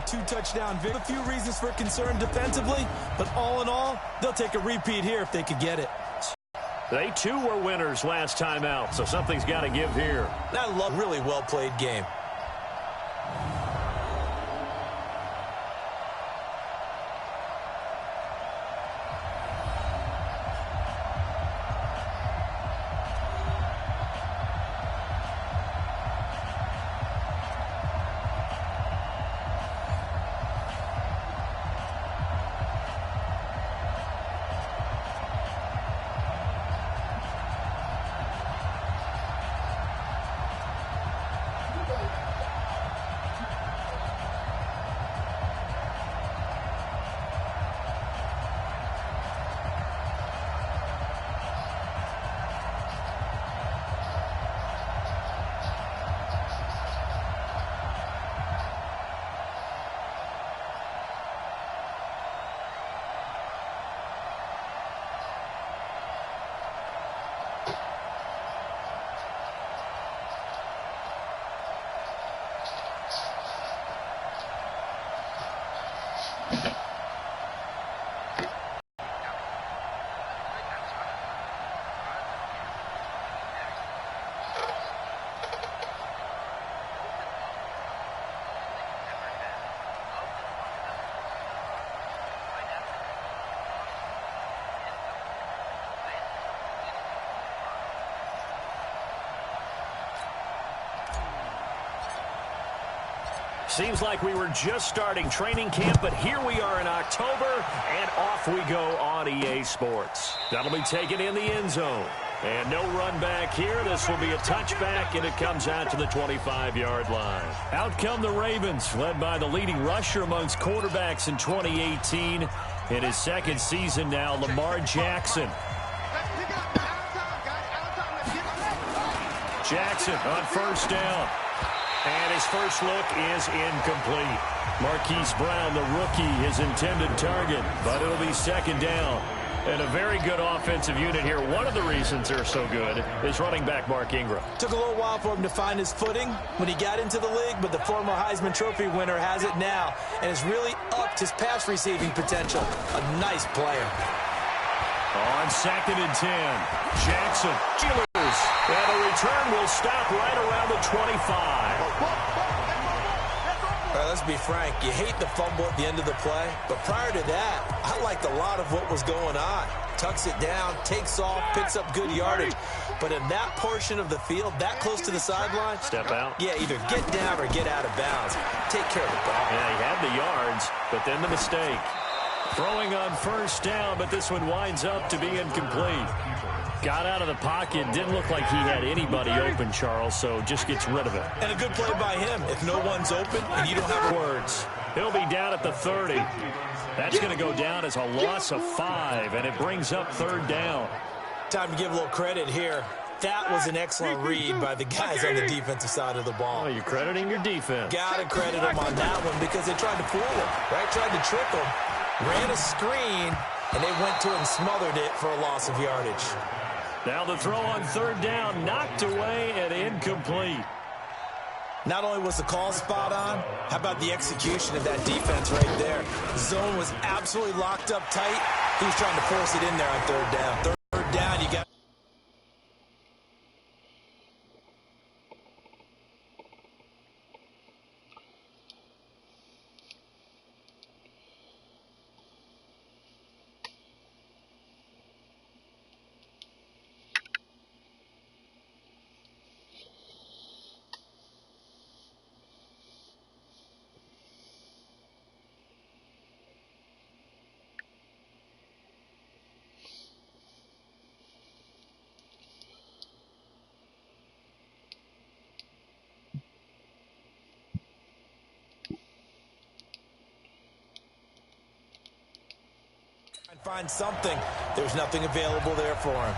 2-touchdown victory. A few reasons for concern defensively, but all in all, they'll take a repeat here if they could get it. They, too, were winners last time out, so something's got to give here. I love really well-played game. Seems like we were just starting training camp, but here we are in October, and off we go on EA Sports. That'll be taken in the end zone. And no run back here. This will be a touchback, and it comes out to the 25-yard line. Out come the Ravens, led by the leading rusher amongst quarterbacks in 2018. In his second season now, Lamar Jackson. Jackson on first down. And his first look is incomplete. Marquise Brown, the rookie, his intended target, but it'll be second down. And a very good offensive unit here. One of the reasons they're so good is running back Mark Ingram. Took a little while for him to find his footing when he got into the league, but the former Heisman Trophy winner has it now and has really upped his pass receiving potential. A nice player. On 2nd and 10, Jackson. And the return will stop right around the 25. All right, let's be frank. You hate the fumble at the end of the play, but prior to that, I liked a lot of what was going on. Tucks it down, takes off, picks up good yardage. But in that portion of the field, that close to the sideline, step out. Yeah, either get down or get out of bounds. Take care of the ball. Yeah, he had the yards, but then the mistake. Throwing on first down, but this one winds up to be incomplete. Got out of the pocket. Didn't look like he had anybody open, Charles, so just gets rid of it. And a good play by him. If no one's open and you don't have words, he'll be down at the 30. That's going to go down as a loss of 5, and it brings up third down. Time to give a little credit here. That was an excellent read by the guys on the defensive side of the ball. Oh, you're crediting your defense. Got to credit them on that one because they tried to fool him, right? Tried to trick him. Ran a screen, and they went to it and smothered it for a loss of yardage. Now the throw on third down, knocked away and incomplete. Not only was the call spot on, how about the execution of that defense right there? The zone was absolutely locked up tight. He was trying to force it in there on third down. Third down, you got... Find something. There's nothing available there for him.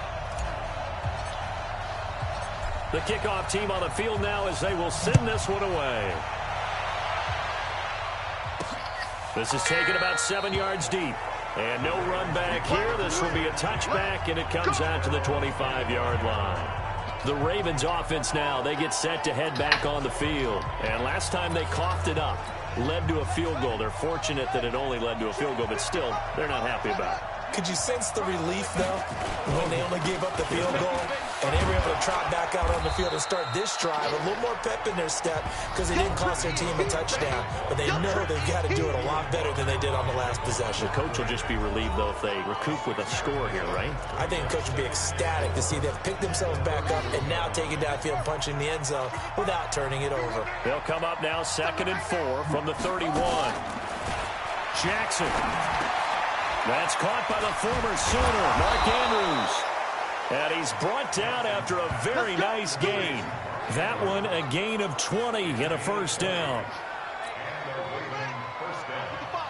The kickoff team on the field now as they will send this one away. This is taken about 7 yards deep. And no run back here. This will be a touchback, and it comes out to the 25-yard line. The Ravens offense now, they get set to head back on the field. And last time they coughed it up. led to a field goal. They're fortunate that it only led to a field goal, but still, they're not happy about it. Could you sense the relief, though, when they only gave up the field goal and they were able to trot back out on the field and start this drive? A little more pep in their step because it didn't cost their team a touchdown. But they know they've got to do it a lot better than they did on the last possession. The coach will just be relieved, though, if they recoup with a score here, right? I think the coach will be ecstatic to see them pick themselves back up and now take it downfield, punching the end zone without turning it over. They'll come up now 2nd and 4 from the 31. Jackson. That's caught by the former Sooner, Mark Andrews. And he's brought down after a very nice gain. That one a gain of 20 and a first down.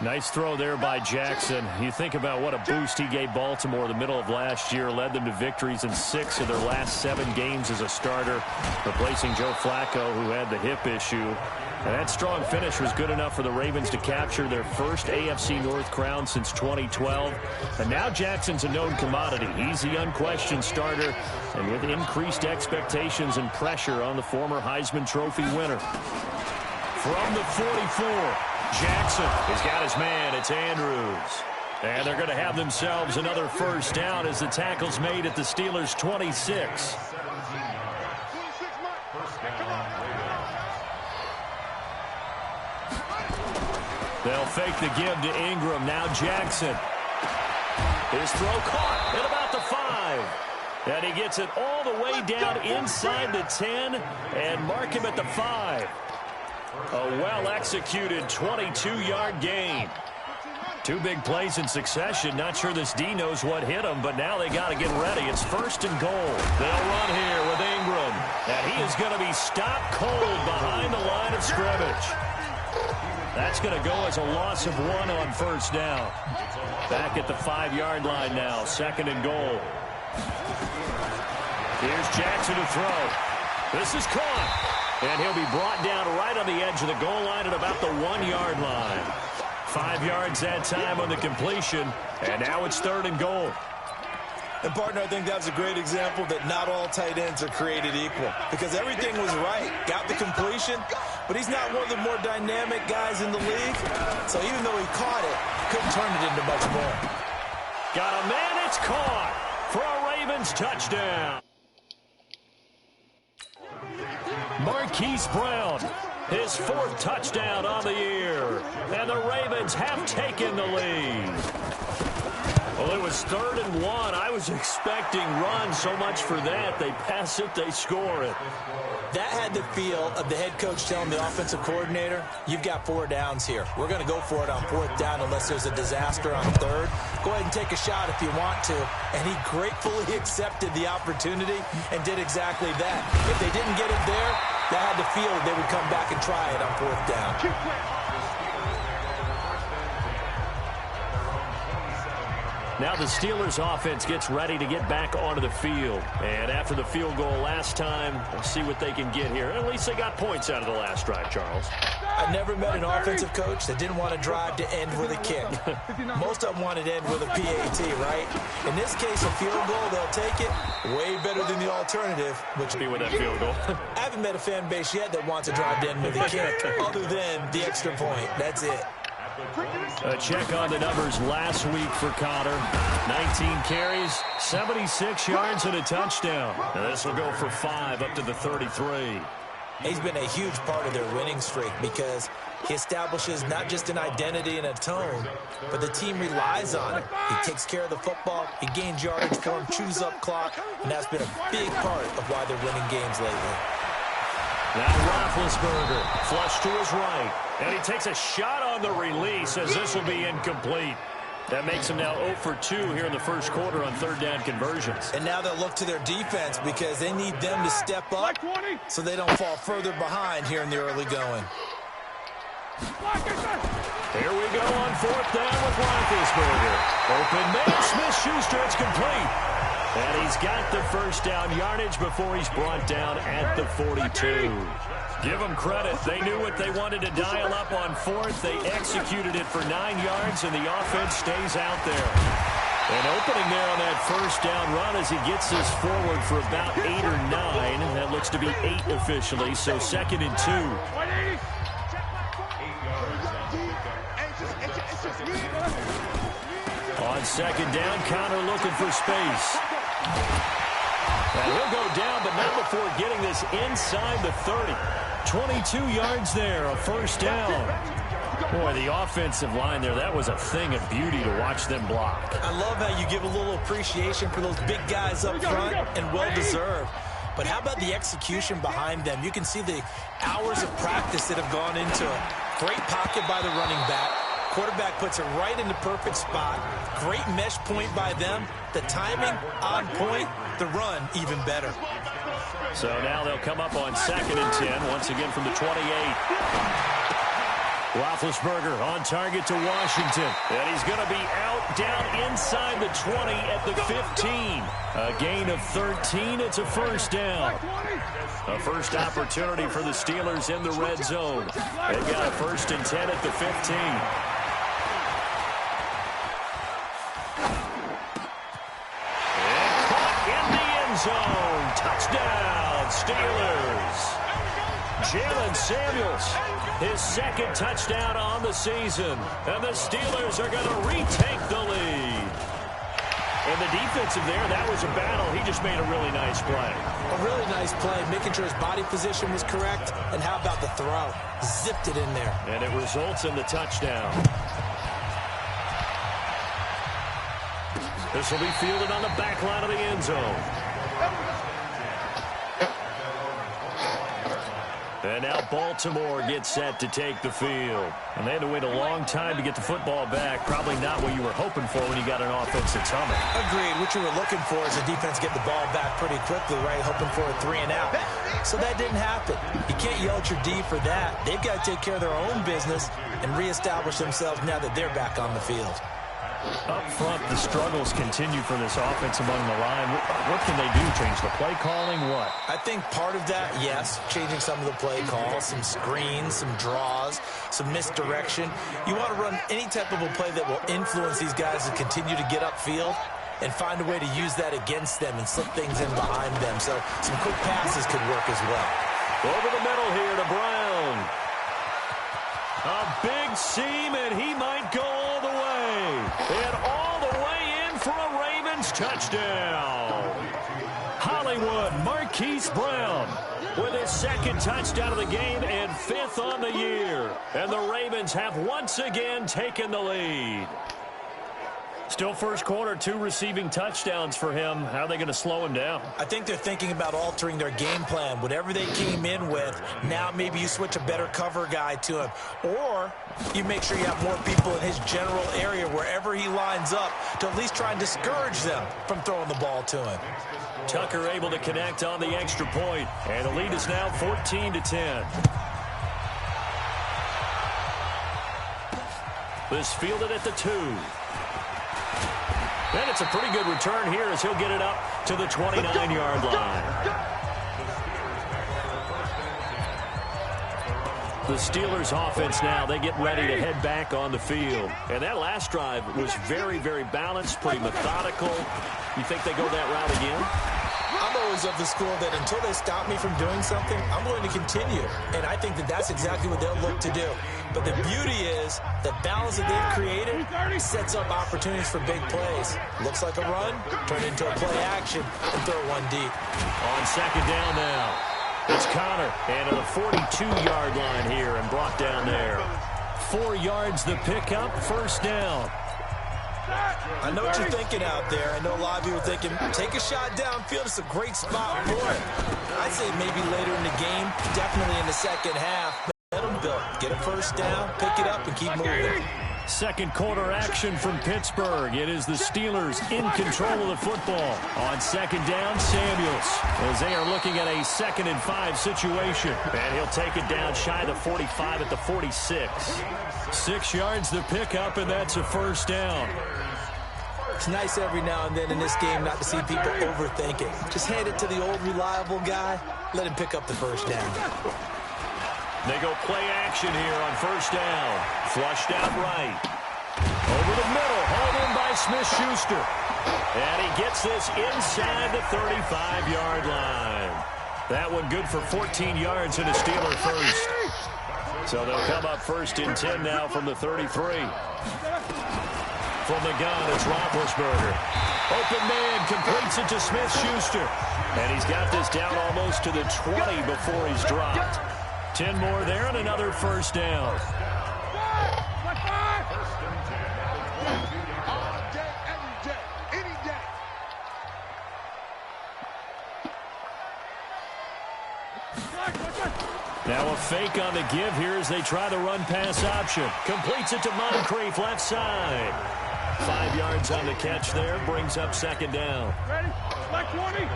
Nice throw there by Jackson. You think about what a boost he gave Baltimore the middle of last year. Led them to victories in 6 of their last 7 games as a starter, replacing Joe Flacco, who had the hip issue. And that strong finish was good enough for the Ravens to capture their first AFC North crown since 2012. And now Jackson's a known commodity. He's the unquestioned starter, and with increased expectations and pressure on the former Heisman Trophy winner. From the 44, Jackson has got his man. It's Andrews. And they're going to have themselves another first down as the tackle's made at the Steelers' 26. They'll fake the give to Ingram. Now Jackson. His throw caught at about the 5. And he gets it all the way down inside the 10 and mark him at the 5. A well-executed 22-yard gain. 2 big plays in succession. Not sure this D knows what hit him, but now they got to get ready. It's 1st and goal. They'll run here with Ingram. And he is going to be stopped cold behind the line of scrimmage. That's going to go as a loss of 1 on first down. Back at the 5-yard line now. 2nd and goal. Here's Jackson to throw. This is caught. And he'll be brought down right on the edge of the goal line at about the 1-yard line. 5 yards that time on the completion. And now it's 3rd and goal. And, partner, I think that was a great example that not all tight ends are created equal. Because everything was right. Got the completion, but he's not one of the more dynamic guys in the league. So even though he caught it, couldn't turn it into much more. Got a man, it's caught for a Ravens touchdown. Marquise Brown, his 4th touchdown on the year. And the Ravens have taken the lead. Well, it was 3rd and 1. I was expecting run, so much for that. They pass it, they score it. That had the feel of the head coach telling the offensive coordinator, you've got 4 downs here. We're going to go for it on 4th down unless there's a disaster on 3rd. Go ahead and take a shot if you want to. And he gratefully accepted the opportunity and did exactly that. If they didn't get it there, that had the feel that they would come back and try it on 4th down. Now the Steelers offense gets ready to get back onto the field. And after the field goal last time, we'll see what they can get here. At least they got points out of the last drive, Charles. I've never met an offensive coach that didn't want to drive to end with a kick. Most of them wanted to end with a PAT, right? In this case, a field goal, they'll take it. Way better than the alternative, which would be with that field goal. I haven't met a fan base yet that wants to drive to end with a kick, other than the extra point. That's it. A check on the numbers last week for Connor. 19 carries, 76 yards, and a touchdown. Now this will go for 5 up to the 33. He's been a huge part of their winning streak because he establishes not just an identity and a tone, but the team relies on it. He takes care of the football, he gains yardage for him, chews up clock, and that's been a big part of why they're winning games lately. Now Roethlisberger, flush to his right. And he takes a shot on the release as this will be incomplete. That makes him now 0 for 2 here in the first quarter on 3rd down conversions. And now they'll look to their defense because they need them to step up so they don't fall further behind here in the early going. Here we go on 4th down with Roethlisberger. Open man, Smith-Schuster, it's complete. And he's got the first down yardage before he's brought down at the 42. Give them credit. They knew what they wanted to dial up on 4th. They executed it for 9 yards, and the offense stays out there. And opening there on that first down run as he gets this forward for about 8 or 9. That looks to be 8 officially, so 2nd and 2. On second down, Connor looking for space. And he'll go down, but not before getting this inside the 30. 22 yards there, a first down. Boy, the offensive line there, that was a thing of beauty to watch them block. I love how you give a little appreciation for those big guys up front, and well-deserved. But how about the execution behind them? You can see the hours of practice that have gone into it. Great pocket by the running back. Quarterback puts it right in the perfect spot. Great mesh point by them. The timing on point. The run even better. So now they'll come up on 2nd and 10, once again from the 28. Roethlisberger on target to Washington. And he's going to be out down inside the 20 at the 15. A gain of 13. It's a first down. A first opportunity for the Steelers in the red zone. They've got a 1st and 10 at the 15. And caught in the end zone. Touchdown, Steelers. Jalen Samuels, his 2nd touchdown on the season. And the Steelers are going to retake the lead. And the defensive there, that was a battle. He just made a really nice play. A really nice play, making sure his body position was correct. And how about the throw? Zipped it in there. And it results in the touchdown. This will be fielded on the back line of the end zone. And now Baltimore gets set to take the field. And they had to wait a long time to get the football back. Probably not what you were hoping for when you got an offense that's humming. Agreed. What you were looking for is the defense get the ball back pretty quickly, right? Hoping for a 3 and out. So that didn't happen. You can't yell at your D for that. They've got to take care of their own business and reestablish themselves now that they're back on the field. Up front, the struggles continue for this offense among the line. What can they do? Change the play calling? What? I think part of that, yes, changing some of the play calls, some screens, some draws, some misdirection. You want to run any type of a play that will influence these guys to continue to get upfield and find a way to use that against them and slip things in behind them. So some quick passes could work as well. Over the middle here to Brown. A big seam, and he might go all the way. And all the way in for a Ravens touchdown. Hollywood Marquise Brown with his 2nd touchdown of the game and 5th on the year. And the Ravens have once again taken the lead. Still first quarter, 2 receiving touchdowns for him. How are they going to slow him down? I think they're thinking about altering their game plan. Whatever they came in with, now maybe you switch a better cover guy to him. Or you make sure you have more people in his general area wherever he lines up to at least try and discourage them from throwing the ball to him. Tucker able to connect on the extra point. And the lead is now 14-10. This fielded at the 2. And it's a pretty good return here as he'll get it up to the 29-yard line. The Steelers offense now, they get ready to head back on the field. And that last drive was very, very balanced, pretty methodical. You think they go that route again? I'm always of the school that until they stop me from doing something, I'm going to continue. And I think that that's exactly what they'll look to do. But the beauty is the balance that they've created sets up opportunities for big plays. Looks like a run, turn into a play action, and throw one deep. On 2nd down now, it's Connor. And at the 42-yard line here and brought down there. 4 yards the pickup, first down. I know what you're thinking out there. I know a lot of you are thinking, take a shot downfield. It's a great spot for it. I'd say maybe later in the game, definitely in the second half. Let them build. Get a first down, pick it up, and keep moving. Second quarter action from Pittsburgh. It is the Steelers in control of the football. On 2nd down, Samuels, as they are looking at a 2nd and 5 situation. And he'll take it down shy of the 45 at the 46. 6 yards the pickup, and that's a first down. It's nice every now and then in this game not to see people overthink it. Just hand it to the old reliable guy. Let him pick up the first down. They go play action here on first down. Flushed out right. Over the middle, hauled in by Smith-Schuster. And he gets this inside the 35-yard line. That one good for 14 yards and a Steeler first. So they'll come up 1st and 10 now from the 33. From the gun, it's Roethlisberger. Open man, completes it to Smith-Schuster. And he's got this down almost to the 20 before he's dropped. 10 more there and another first down. Now a fake on the give here as they try the run-pass option. Completes it to Moncrief, left side. 5 yards on the catch there, brings up second down. Ready? Black 20.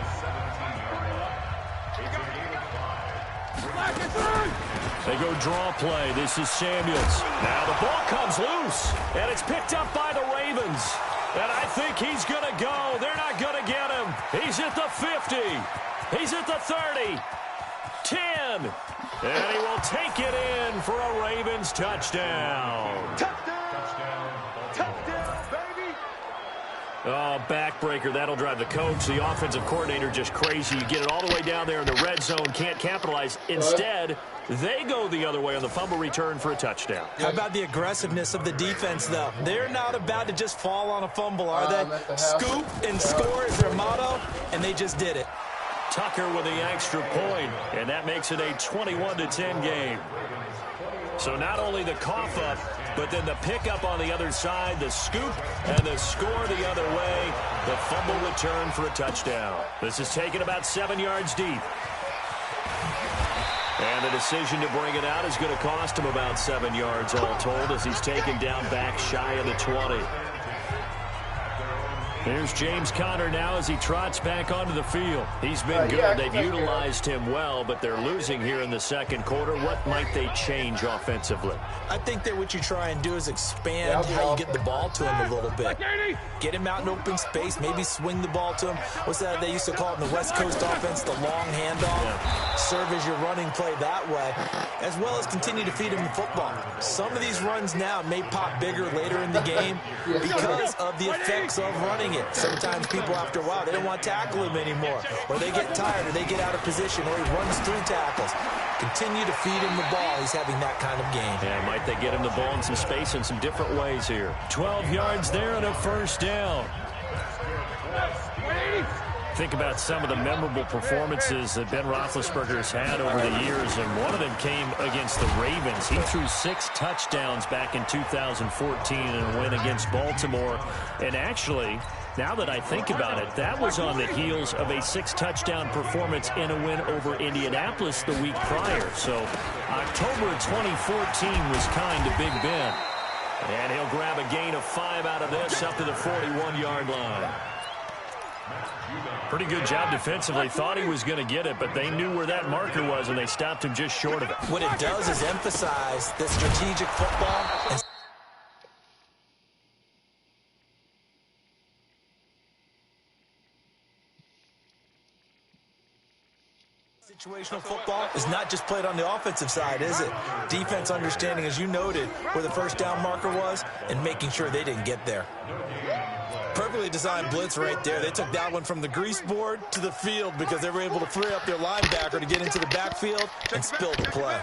They go draw play. This is Samuels. Now the ball comes loose, and it's picked up by the Ravens. And I think he's going to go. They're not going to get him. He's at the 50. He's at the 30. 10. And he will take it in for a Ravens touchdown. Oh, backbreaker. That'll drive the coach, the offensive coordinator, just crazy. You get it all the way down there in the red zone, can't capitalize. Instead, they go the other way on the fumble return for a touchdown. How about the aggressiveness of the defense, though? They're not about to just fall on a fumble, are they? Scoop and score is their motto, and they just did it. Tucker with the extra point, and that makes it a 21-10 game. So not only the cough up, but then the pickup on the other side, the scoop, and the score the other way, the fumble return for a touchdown. This is taken about 7 yards deep. And the decision to bring it out is going to cost him about 7 yards all told as he's taken down back shy of the 20. Here's James Conner now as he trots back onto the field. He's been good. They've utilized him well, but they're losing here in the second quarter. What might they change offensively? I think that what you try and do is expand how you get the ball to him a little bit. Get him out in open space, maybe swing the ball to him. What's that they used to call it in the West Coast offense, the long handoff? Yeah. Serve as your running play that way, as well as continue to feed him the football. Some of these runs now may pop bigger later in the game because of the effects of running it. Sometimes people, after a while, they don't want to tackle him anymore, or they get tired, or they get out of position, or he runs through tackles. Continue to feed him the ball. He's having that kind of game. Yeah, might they get him the ball in some space in some different ways here. 12 yards there and a first down. Think about some of the memorable performances that Ben Roethlisberger's had over the years, and one of them came against the Ravens. He threw 6 touchdowns back in 2014 in a win against Baltimore. And actually, now that I think about it, that was on the heels of a 6-touchdown performance in a win over Indianapolis the week prior. So October 2014 was kind to Big Ben. And he'll grab a gain of 5 out of this up to the 41-yard line. Pretty good job defensively. Thought he was going to get it, but they knew where that marker was, and they stopped him just short of it. What it does is emphasize that strategic football and situational football is not just played on the offensive side, is it? Defense understanding, as you noted, where the first down marker was and making sure they didn't get there. Perfectly designed blitz right there. They took that one from the grease board to the field because they were able to free up their linebacker to get into the backfield and spill the play.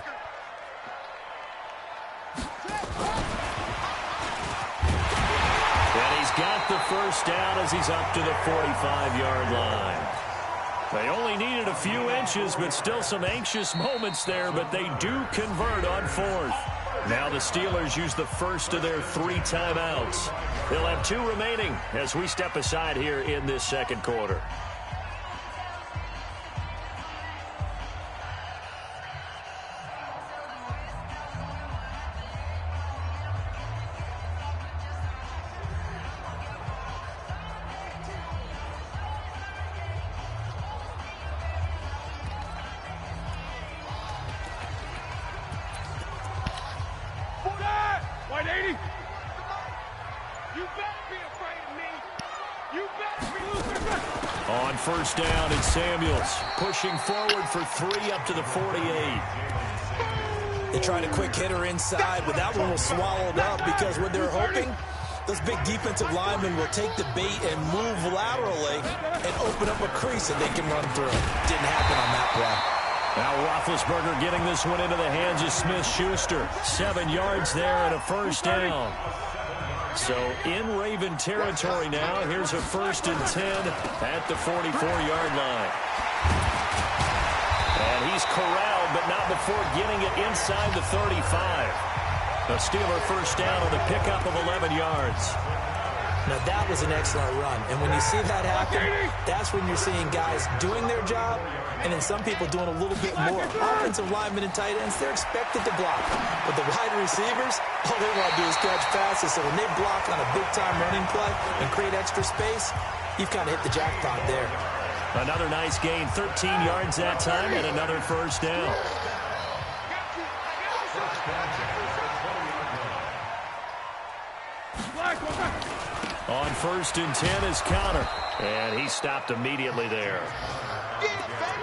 And he's got the first down as he's up to the 45-yard line. They only needed a few inches, but still some anxious moments there, but they do convert on 4th. Now the Steelers use the first of their 3 timeouts. They'll have 2 remaining as we step aside here in this second quarter. On first down, it's Samuels pushing forward for 3 up to the 48. They tried a quick hitter inside, but that one was swallowed up because what they're hoping, those big defensive linemen will take the bait and move laterally and open up a crease that they can run through. Didn't happen on that play. Now Roethlisberger getting this one into the hands of Smith-Schuster. 7 yards there and a first down. So in Raven territory now. Here's a 1st and 10 at the 44-yard line. And he's corralled, but not before getting it inside the 35. A Steeler 1st down on the pickup of 11 yards. Now, that was an excellent run. And when you see that happen, that's when you're seeing guys doing their job and then some people doing a little bit more. Offensive linemen and tight ends, they're expected to block. But the wide receivers, all they want to do is catch passes. So when they block on a big-time running play and create extra space, you've kind of hit the jackpot there. Another nice gain, 13 yards that time, and another 1st down. On 1st and 10 is Connor, and he stopped immediately there.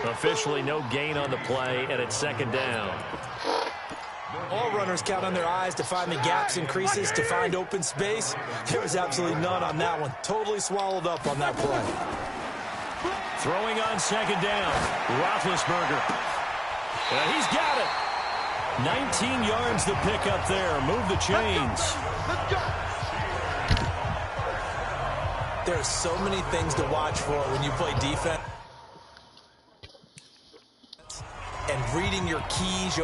Officially no gain on the play, and it's 2nd down. All runners count on their eyes to find the gaps and creases, to find open space. There was absolutely none on that one. Totally swallowed up on that play. Throwing on 2nd down, Roethlisberger. And he's got it. 19 yards to pick up there. Move the chains. Let's go. There are so many things to watch for when you play defense. And reading your keys.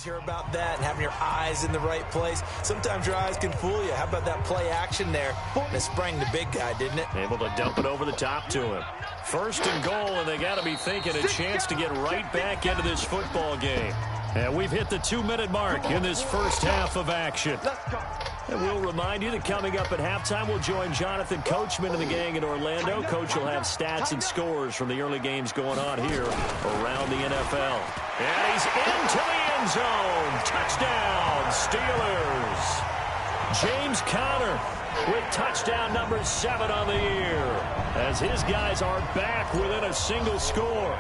Hear about that and having your eyes in the right place. Sometimes your eyes can fool you. How about that play action there? And it sprang the big guy, didn't it? Able to dump it over the top to him. 1st and goal, and they got to be thinking a chance to get right back into this football game. And we've hit the 2-minute mark in this 1st half of action. And we'll remind you that coming up at halftime, we'll join Jonathan Coachman and the gang in Orlando. Coach will have stats and scores from the early games going on here around the NFL. And he's into the end zone. Touchdown, Steelers. James Conner with touchdown number 7 on the year, as his guys are back within a single score.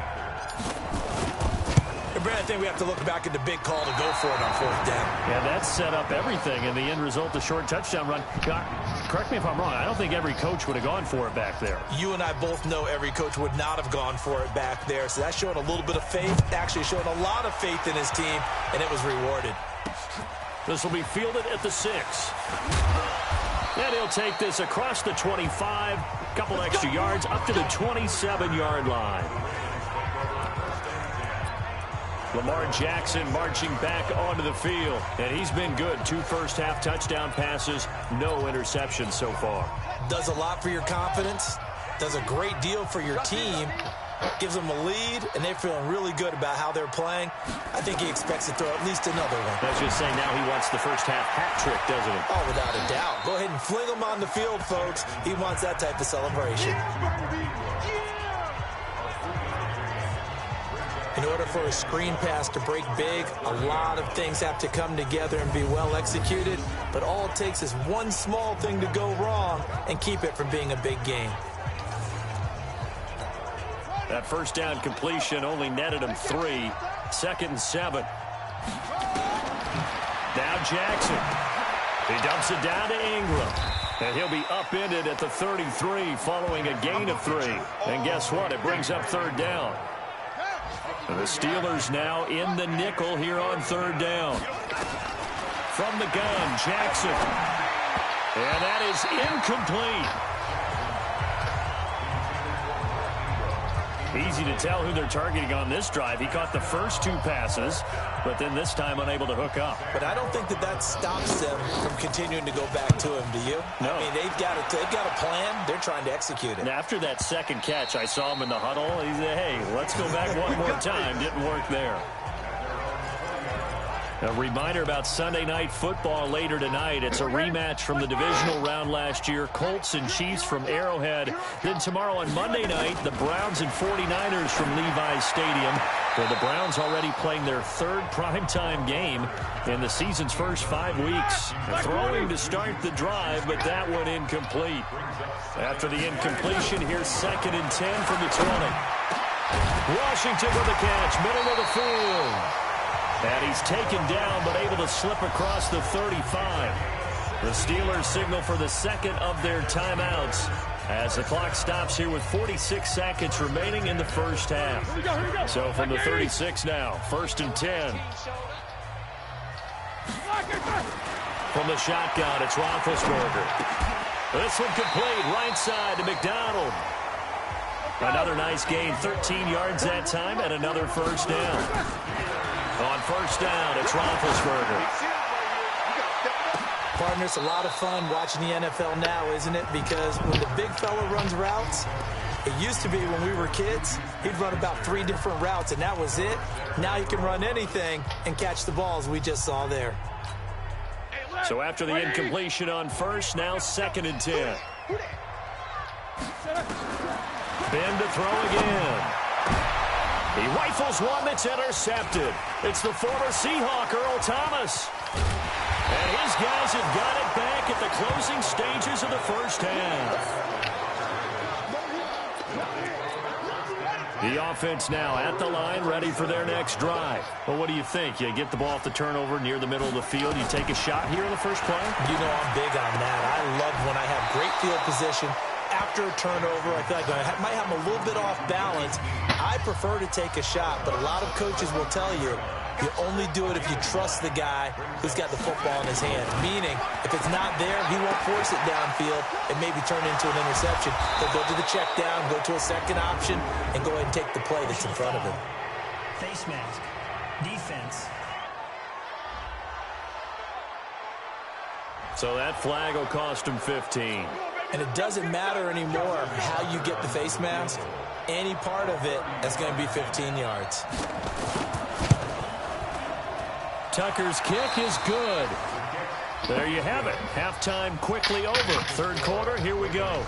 Brad, I think we have to look back at the big call to go for it on 4th down. Yeah, that set up everything, and the end result, the short touchdown run. Correct me if I'm wrong, I don't think every coach would have gone for it back there. You and I both know every coach would not have gone for it back there, so that's showing a little bit of faith, actually showing a lot of faith in his team, and it was rewarded. This will be fielded at the 6. And he'll take this across the 25, couple extra yards, up to the 27-yard line. Lamar Jackson marching back onto the field, and he's been good. 2 first-half touchdown passes, no interceptions so far. Does a lot for your confidence, does a great deal for your team, gives them a lead, and they're feeling really good about how they're playing. I think he expects to throw at least another one. I was just saying, now he wants the first-half hat trick, doesn't he? Oh, without a doubt. Go ahead and fling him on the field, folks. He wants that type of celebration. In order for a screen pass to break big, a lot of things have to come together and be well executed. But all it takes is one small thing to go wrong and keep it from being a big game. That 1st down completion only netted him 3. 2nd and 7. Now Jackson. He dumps it down to Ingram. And he'll be upended at the 33 following a gain of 3. And guess what? It brings up 3rd down. And the Steelers now in the nickel here on 3rd down. From the gun, Jackson. And that is incomplete. Easy to tell who they're targeting on this drive. He caught the first 2 passes, but then this time unable to hook up. But I don't think that stops them from continuing to go back to him, do you? No. I mean, they've got a plan. They're trying to execute it. And after that 2nd catch, I saw him in the huddle. He said, hey, let's go back one more time. Didn't work there. A reminder about Sunday Night Football later tonight. It's a rematch from the divisional round last year. Colts and Chiefs from Arrowhead. Then tomorrow on Monday night, the Browns and 49ers from Levi's Stadium, where the Browns already playing their 3rd primetime game in the season's first 5 weeks. Throwing to start the drive, but that one incomplete. After the incompletion, here's 2nd and 10 from the 20. Washington with the catch, middle of the field. And he's taken down, but able to slip across the 35. The Steelers signal for the second of their timeouts as the clock stops here with 46 seconds remaining in the first half. So from the 36 now, 1st and 10. From the shotgun, it's Roethlisberger. This one complete, right side to McDonald. Another nice gain, 13 yards that time, and another first down. On first down, it's Roethlisberger. Partner, it's a lot of fun watching the NFL now, isn't it? Because when the big fella runs routes, it used to be when we were kids, he'd run about 3 different routes, and that was it. Now he can run anything and catch the balls we just saw there. So after the incompletion on first, now 2nd and 10. Ben to throw again. He rifles one that's intercepted. It's the former Seahawk, Earl Thomas. And his guys have got it back at the closing stages of the first half. The offense now at the line, ready for their next drive. Well, what do you think? You get the ball off the turnover near the middle of the field. You take a shot here in the first play? You know I'm big on that. I love when I have great field position. After a turnover, I feel like I might have them a little bit off balance. I prefer to take a shot, but a lot of coaches will tell you, you only do it if you trust the guy who's got the football in his hand. Meaning, if it's not there, he won't force it downfield and maybe turn it into an interception. He'll go to the check down, go to a second option, and go ahead and take the play that's in front of him. Face mask. Defense. So that flag will cost him 15. And it doesn't matter anymore how you get the face mask. Any part of it is going to be 15 yards. Tucker's kick is good. There you have it. Halftime quickly over. Third quarter, here we go.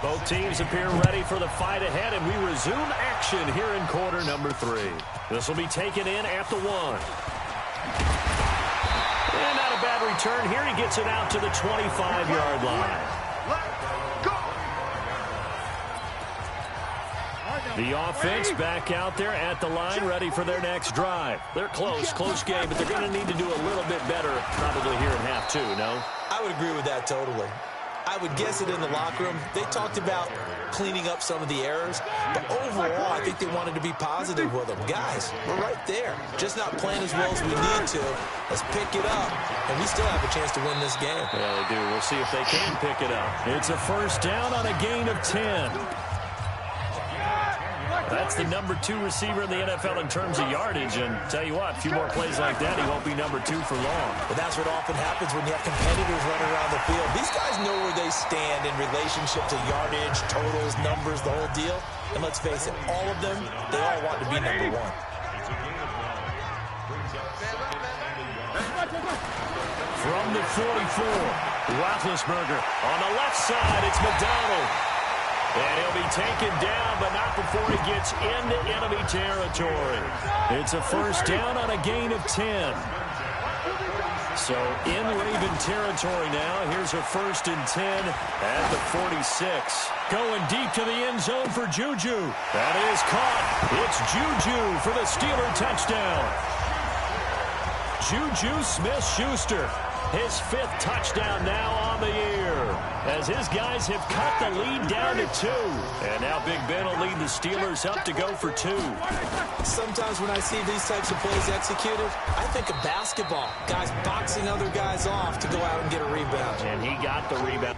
Both teams appear ready for the fight ahead, and we resume action here in quarter number 3. This will be taken in at the 1. And not a bad return here. He gets it out to the 25-yard line. The offense back out there at the line, ready for their next drive. They're close game, but they're going to need to do a little bit better probably here in half 2, no? I would agree with that totally. I would guess it in the locker room. They talked about cleaning up some of the errors, but overall, I think they wanted to be positive with them. Guys, we're right there. Just not playing as well as we need to. Let's pick it up, and we still have a chance to win this game. Yeah, they do. We'll see if they can pick it up. It's a first down on a gain of 10. That's the number 2 receiver in the NFL in terms of yardage. And tell you what, a few more plays like that, he won't be number 2 for long. But that's what often happens when you have competitors running around the field. These guys know where they stand in relationship to yardage, totals, numbers, the whole deal. And let's face it, all of them, they all want to be number 1. From the 44, Roethlisberger. On the left side, it's McDonald. And he'll be taken down, but not before he gets into enemy territory. It's a first down on a gain of 10. So in Raven territory now. Here's a 1st and 10 at the 46. Going deep to the end zone for Juju. That is caught. It's Juju for the Steeler touchdown. Juju Smith-Schuster. His 5th touchdown now on the year, as his guys have cut the lead down to 2. And now Big Ben will lead the Steelers up to go for 2. Sometimes when I see these types of plays executed, I think of basketball. Guys boxing other guys off to go out and get a rebound. And he got the rebound.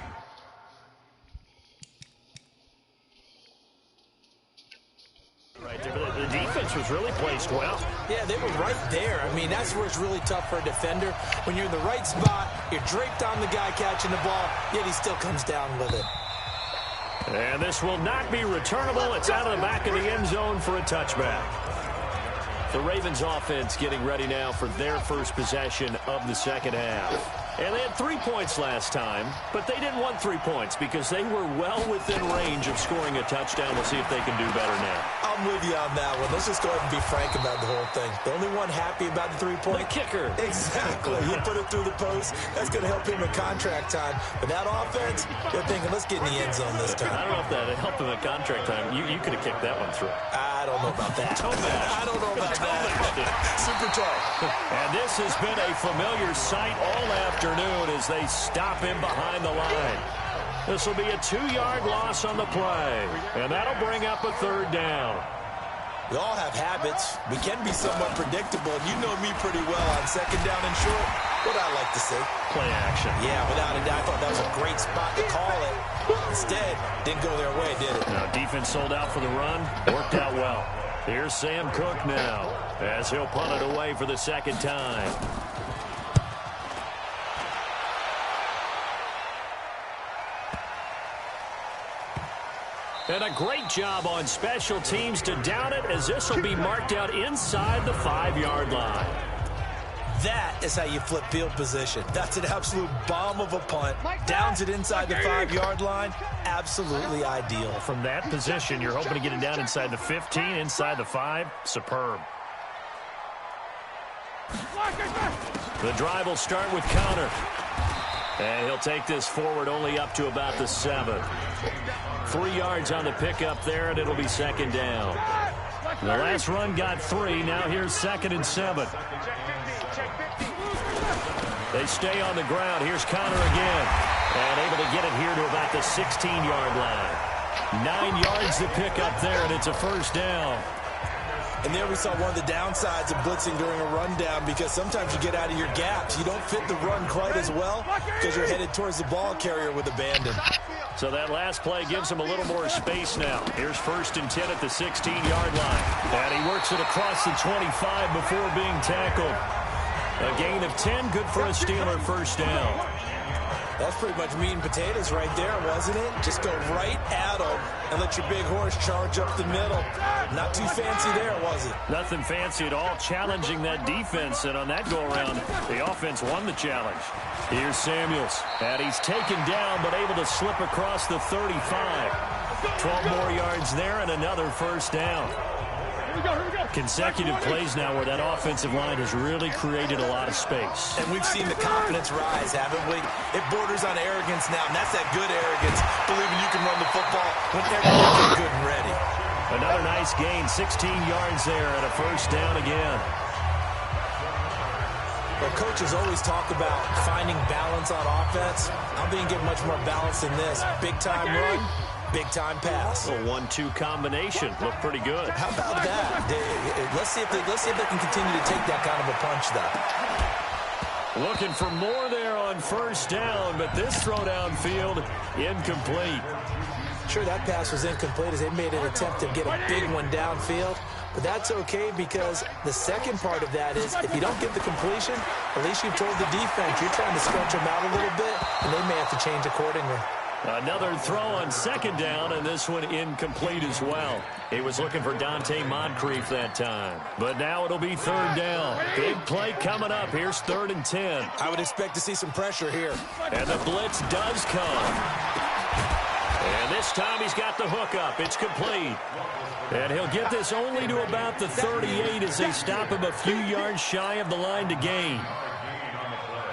Right there. The defense was really placed well. Yeah, they were right there. I mean, that's where it's really tough for a defender. When you're in the right spot, you're draped on the guy catching the ball, yet he still comes down with it. And this will not be returnable. It's out of the back of the end zone for a touchback. The Ravens offense getting ready now for their first possession of the second half. And they had 3 points last time, but they didn't want 3 points because they were well within range of scoring a touchdown. We'll see if they can do better now. I'm with you on that one. Let's just go ahead and be frank about the whole thing. The only one happy about the 3-point? The kicker. Exactly. He put it through the post. That's going to help him in contract time. But that offense, they're thinking, let's get in the end zone this time. I don't know if that helped him in contract time. You could have kicked that one through. I don't know about that. I don't know about that. Super toe. And this has been a familiar sight all afternoon as they stop him behind the line. This will be a 2-yard loss on the play, and that'll bring up a 3rd down. We all have habits. We can be somewhat predictable, and you know me pretty well on 2nd down and short. What I like to see. Play action. Yeah, without a doubt. I thought that was a great spot to call it. Instead, didn't go their way, did it? Now, defense sold out for the run. Worked out well. Here's Sam Cook now as he'll punt it away for the 2nd time. And a great job on special teams to down it, as this will be marked out inside the 5-yard line. That is how you flip field position. That's an absolute bomb of a punt. Downs it inside the 5-yard line. Absolutely ideal. From that position, you're hoping to get it down inside the 15, inside the 5. Superb. The drive will start with Connor. And he'll take this forward only up to about the 7. 3 yards on the pickup there, and it'll be 2nd down. The last run got 3. Now here's 2nd and 7. They stay on the ground. Here's Connor again. And able to get it here to about the 16-yard line. 9 yards to pick up there, and it's a 1st down. And there we saw one of the downsides of blitzing during a rundown, because sometimes you get out of your gaps. You don't fit the run quite as well because you're headed towards the ball carrier with abandon. So that last play gives him a little more space now. Here's 1st and 10 at the 16-yard line. And he works it across the 25 before being tackled. A gain of 10, good for a Steeler 1st down. That's pretty much meat and potatoes right there, wasn't it? Just go right at them and let your big horse charge up the middle. Not too fancy there, was it? Nothing fancy at all, challenging that defense. And on that go-around, the offense won the challenge. Here's Samuels. And he's taken down, but able to slip across the 35. 12 more yards there and another 1st down. Consecutive plays now where that offensive line has really created a lot of space. And we've seen the confidence rise, haven't we? It borders on arrogance now, and that's that good arrogance, believing you can run the football when everyone's good and ready. Another nice gain, 16 yards there, and a 1st down again. Well, coaches always talk about finding balance on offense. I'm being get much more balance than this. Big-time run, big-time pass. A 1-2 combination. Looked pretty good. How about that? Let's see if they can continue to take that kind of a punch, though. Looking for more there on 1st down, but this throw downfield, incomplete. Sure, that pass was incomplete as they made an attempt to get a big one downfield. But that's okay, because the second part of that is if you don't get the completion, at least you've told the defense you're trying to stretch them out a little bit, and they may have to change accordingly. Another throw on 2nd down, and this one incomplete as well. He was looking for Dante Moncrief that time. But now it'll be 3rd down. Big play coming up. Here's 3rd and 10. I would expect to see some pressure here. And the blitz does come. And this time he's got the hook up. It's complete. And he'll get this only to about the 38 as they stop him a few yards shy of the line to gain.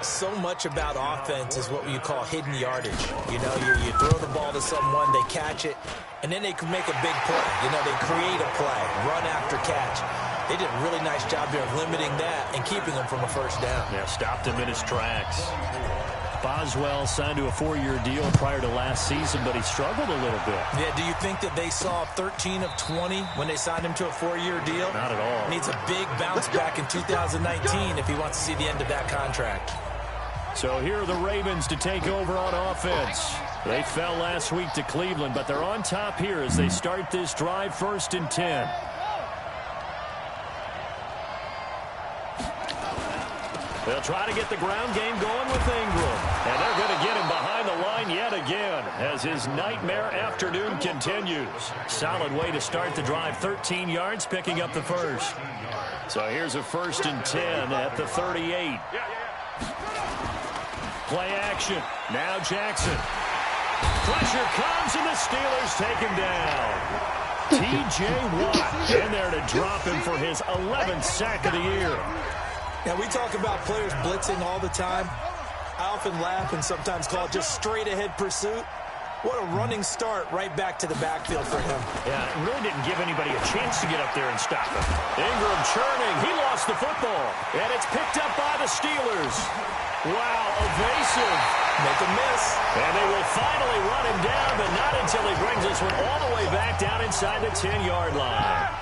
So much about offense is what you call hidden yardage. You know, you throw the ball to someone, they catch it, and then they can make a big play. You know, they create a play, run after catch. They did a really nice job here of limiting that and keeping him from a 1st down. Yeah, stopped him in his tracks. Boswell signed to a 4-year deal prior to last season, but he struggled a little bit. Yeah, do you think that they saw 13 of 20 when they signed him to a 4-year deal? Not at all. Needs a big bounce back in 2019 if he wants to see the end of that contract. So here are the Ravens to take over on offense. They fell last week to Cleveland, but they're on top here as they start this drive 1st and 10. They'll try to get the ground game going with Ingram. And they're going to get him behind the line yet again as his nightmare afternoon continues. Solid way to start the drive. 13 yards, picking up the 1st. So here's a 1st and 10 at the 38. Play action. Now Jackson. Pressure comes, and the Steelers take him down. T.J. Watt in there to drop him for his 11th sack of the year. Now, we talk about players blitzing all the time. I often laugh and sometimes call it just straight-ahead pursuit. What a running start right back to the backfield for him. Yeah, it really didn't give anybody a chance to get up there and stop him. Ingram churning. He lost the football. And it's picked up by the Steelers. Wow, evasive. Make a miss. And they will finally run him down, but not until he brings this one all the way back down inside the 10-yard line.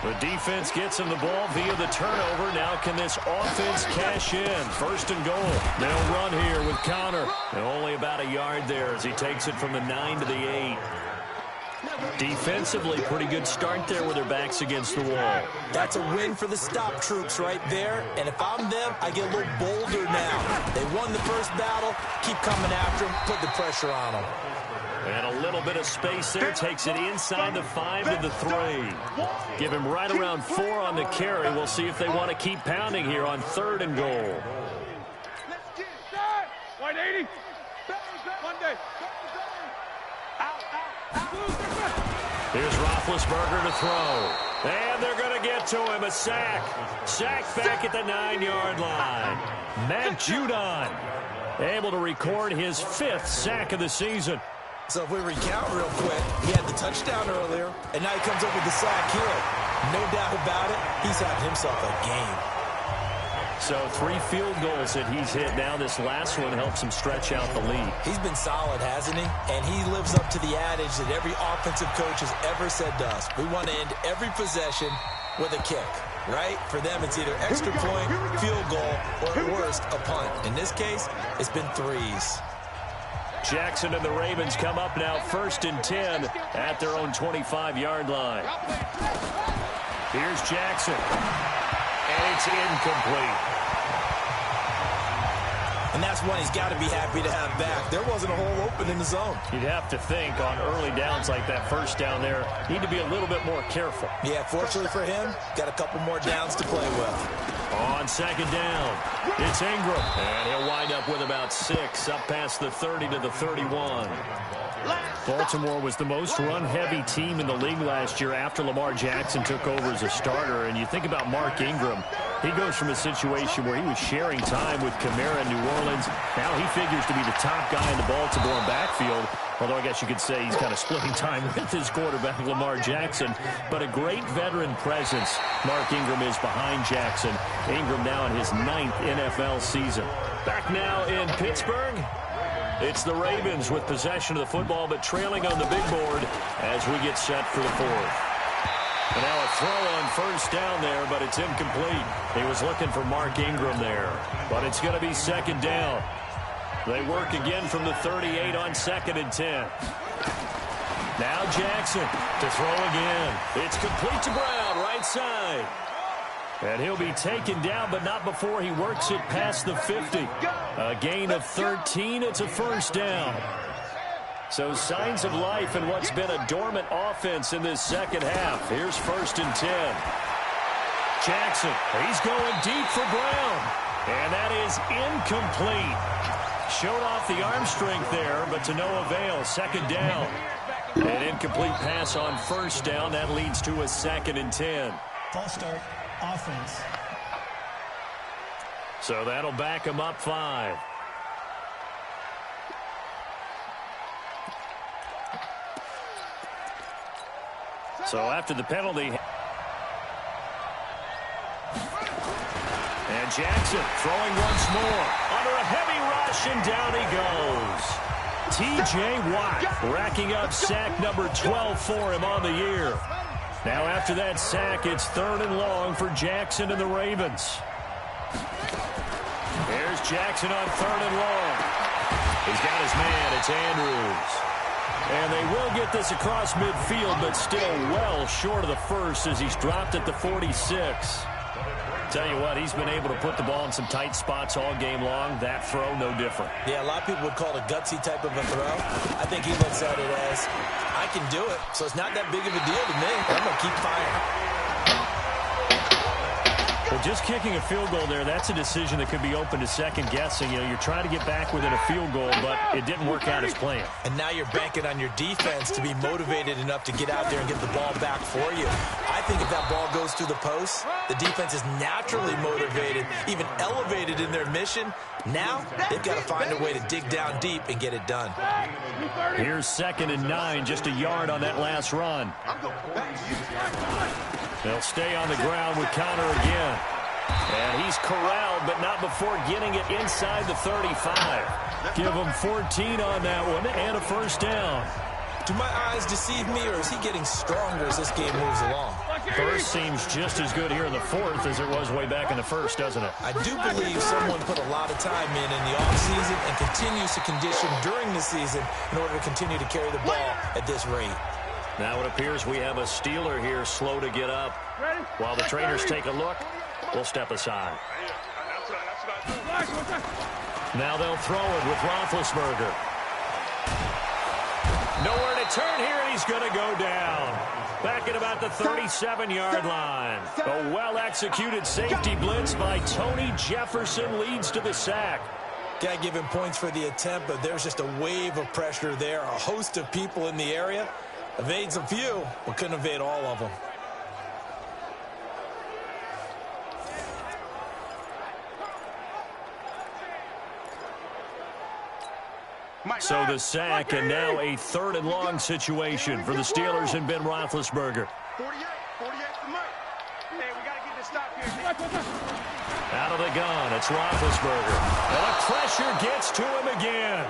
The defense gets him the ball via the turnover. Now can this offense cash in? First and goal. They'll run here with Connor. And only about a yard there as he takes it from the 9 to the 8. Defensively, pretty good start there with their backs against the wall. That's a win for the stop troops right there. And if I'm them, I get a little bolder now. They won the first battle. Keep coming after them. Put the pressure on them. And a little bit of space there. Takes it inside the 5 to the 3. Give him right around 4 on the carry. We'll see if they want to keep pounding here on 3rd and goal. White 80. Monday. Here's Roethlisberger to throw. And they're going to get to him. A sack. Sack back at the 9-yard line. Matt Judon able to record his 5th sack of the season. So if we recount real quick, he had the touchdown earlier, and now he comes up with the sack here. No doubt about it, he's having himself a game. So 3 field goals that he's hit now. This last one helps him stretch out the lead. He's been solid, hasn't he? And he lives up to the adage that every offensive coach has ever said to us. We want to end every possession with a kick, right? For them, it's either extra point, field goal, or at worst, a punt. In this case, it's been 3s. Jackson and the Ravens come up now 1st and 10 at their own 25-yard line. Here's Jackson. And it's incomplete. And that's one he's got to be happy to have back. There wasn't a hole open in the zone. You'd have to think on early downs like that first down there, need to be a little bit more careful. Yeah, fortunately for him, got a couple more downs to play with. On 2nd down, it's Ingram. And he'll wind up with about 6 up past the 30 to the 31. Baltimore was the most run-heavy team in the league last year after Lamar Jackson took over as a starter. And you think about Mark Ingram, he goes from a situation where he was sharing time with Kamara in New Orleans. Now he figures to be the top guy in the Baltimore backfield. Although I guess you could say he's kind of splitting time with his quarterback, Lamar Jackson. But a great veteran presence. Mark Ingram is behind Jackson. Ingram now in his 9th NFL season. Back now in Pittsburgh. It's the Ravens with possession of the football, but trailing on the big board as we get set for the 4th. And now a throw on 1st down there, but it's incomplete. He was looking for Mark Ingram there, but it's going to be 2nd down. They work again from the 38 on 2nd and 10. Now Jackson to throw again. It's complete to Brown, right side. And he'll be taken down, but not before he works it past the 50. A gain of 13. It's a 1st down. So signs of life in what's been a dormant offense in this 2nd half. Here's 1st and 10. Jackson, he's going deep for Brown. And that is incomplete. Showed off the arm strength there, but to no avail. 2nd down. An incomplete pass on 1st down. That leads to a 2nd and 10. False start. Offense. So that'll back him up 5. So after the penalty. And Jackson throwing once more. Under a heavy rush, and down he goes. T.J. Watt racking up sack number 12 for him on the year. Now after that sack, it's 3rd and long for Jackson and the Ravens. There's Jackson on 3rd and long. He's got his man. It's Andrews. And they will get this across midfield, but still well short of the 1st as he's dropped at the 46. Tell you what, he's been able to put the ball in some tight spots all game long. That throw, no different. Yeah, a lot of people would call it a gutsy type of a throw. I think he looks at it as, I can do it, so it's not that big of a deal to me. I'm going to keep firing. Well, Well, just kicking a field goal there, that's a decision that could be open to second guessing. You're trying to get back within a field goal, but it didn't work out as planned. And now you're banking on your defense to be motivated enough to get out there and get the ball back for you. I think if that ball goes through the post, the defense is naturally motivated, even elevated in their mission. Now they've got to find a way to dig down deep and get it done. Here's 2nd and 9, just a yard on that last run. They'll stay on the ground with Connor again. And he's corralled, but not before getting it inside the 35. Give him 14 on that one and a first down. Do my eyes deceive me, or is he getting stronger as this game moves along? First seems just as good here in the 4th as it was way back in the 1st, doesn't it? I do believe someone put a lot of time in the offseason and continues to condition during the season in order to continue to carry the ball at this rate. Now it appears we have a Steeler here slow to get up. While the trainers take a look, we'll step aside. Now they'll throw it with Roethlisberger. Nowhere to turn here, and he's going to go down. Back at about the 37-yard line. A well-executed safety blitz by Tony Jefferson leads to the sack. Got to give him points for the attempt, but there's just a wave of pressure there. A host of people in the area. Evades a few, but couldn't evade all of them. So the sack, and now a 3rd and long situation for the Steelers and Ben Roethlisberger. 48 for Mike. Hey, we got to get this stop here. Out of the gun, it's Roethlisberger. And the pressure gets to him again.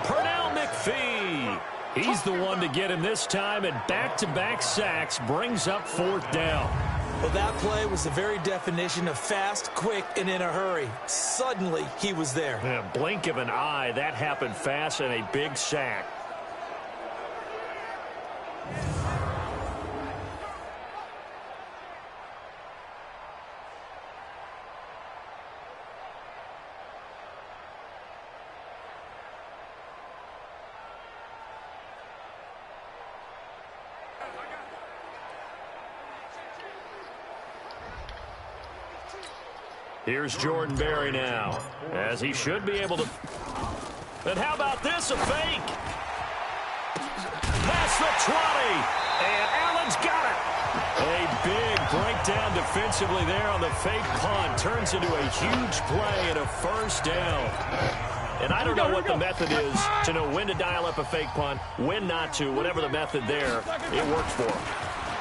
Pernell McPhee. He's the one to get him this time, and back-to-back sacks brings up 4th down. Well, that play was the very definition of fast, quick, and in a hurry. Suddenly, he was there. In a blink of an eye, that happened fast, and a big sack. Here's Jordan Berry now, as he should be able to. And how about this, a fake? Past the 20, and Allen's got it. A big breakdown defensively there on the fake punt. Turns into a huge play and a first down. And I don't know what the method is to know when to dial up a fake punt, when not to, whatever the method there, it worked for him.